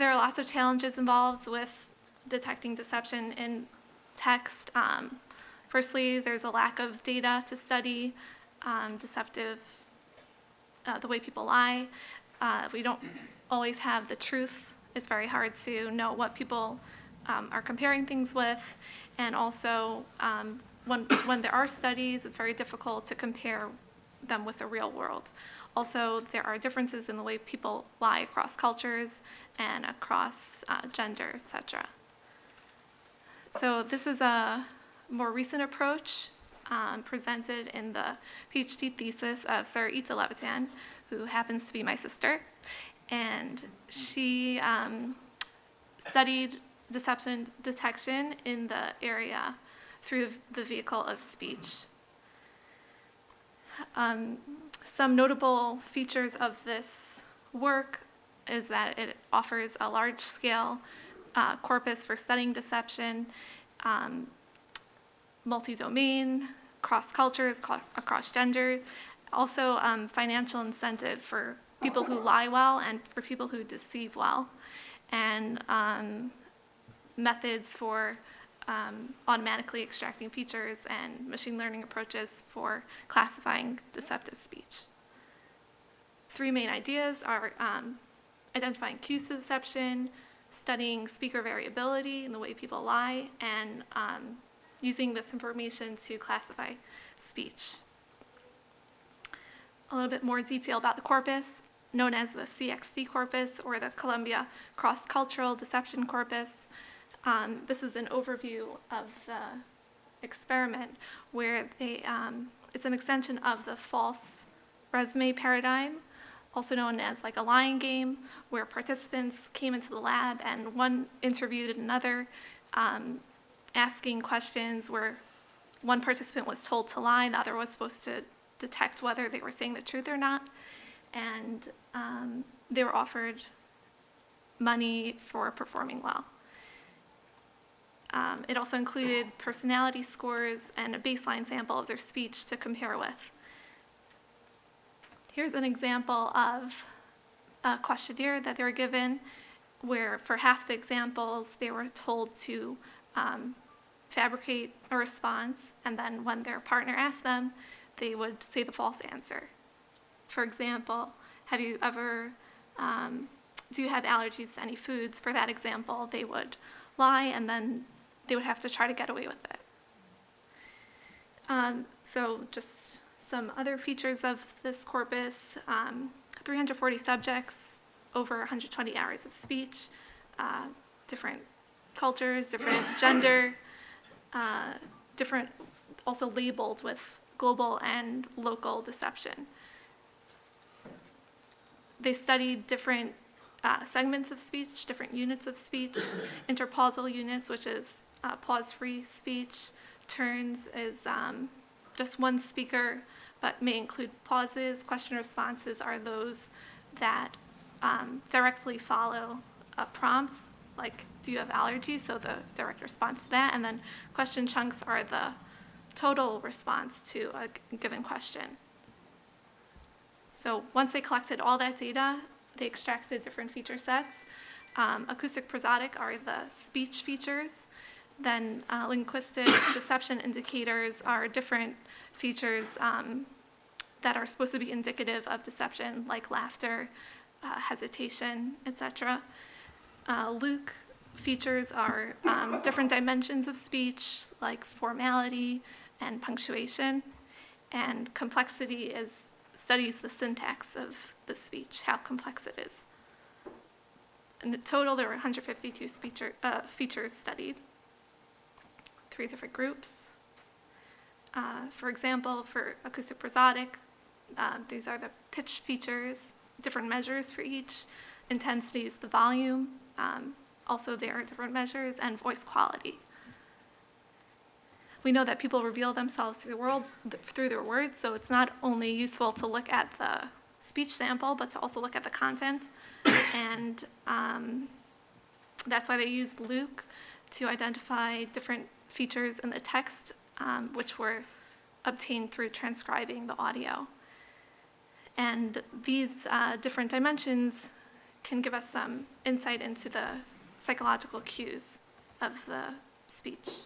There are lots of challenges involved with detecting deception in text. Firstly, there's a lack of data to study deceptive, the way people lie. We don't always have the truth. It's very hard to know what people are comparing things with. And also, when there are studies, it's very difficult to compare them with the real world. Also, there are differences in the way people lie across cultures and across gender, etc. So this is a more recent approach presented in the PhD thesis of Sarita Levitan, who happens to be my sister. And she studied deception detection in the area through the vehicle of speech. Some notable features of this work is that it offers a large-scale corpus for studying deception, multi-domain, cross cultures, across genders, also financial incentive for people who lie well and for people who deceive well, and methods for automatically extracting features and machine learning approaches for classifying deceptive speech. Three main ideas are identifying cues to deception, studying speaker variability in the way people lie, and using this information to classify speech. A little bit more detail about the corpus, known as the CXD corpus, or the Columbia Cross-Cultural Deception Corpus. This is an overview of the experiment where it's an extension of the false resume paradigm, also known as like a lying game, where participants came into the lab and one interviewed another, asking questions where one participant was told to lie, the other was supposed to detect whether they were saying the truth or not, and they were offered money for performing well. It also included personality scores and a baseline sample of their speech to compare with. Here's an example of a questionnaire that they were given, where for half the examples they were told to fabricate a response, and then when their partner asked them, they would say the false answer. For example, do you have allergies to any foods? For that example, they would lie, and then they would have to try to get away with it. So just some other features of this corpus, 340 subjects, over 120 hours of speech, different cultures, different gender, different, also labeled with global and local deception. They studied different segments of speech, different units of speech, interpausal units, which is pause-free speech. Turns is just one speaker, but may include pauses. Question responses are those that directly follow a prompt, like, do you have allergies? So the direct response to that. And then question chunks are the total response to a given question. So once they collected all that data, they extracted different feature sets. Acoustic prosodic are the speech features. Then linguistic deception indicators are different features that are supposed to be indicative of deception, like laughter, hesitation, etc. Luke features are different dimensions of speech, like formality and punctuation. And complexity studies the syntax of the speech, how complex it is. In total, there were 152 features studied, 3 different groups. For example, for acoustic prosodic, these are the pitch features, different measures for each. Intensity is the volume. Also, there are different measures, and voice quality. We know that people reveal themselves through their words, so it's not only useful to look at the speech sample, but to also look at the content. And that's why they used Luke to identify different features in the text, which were obtained through transcribing the audio. And these different dimensions can give us some insight into the psychological cues of the speech.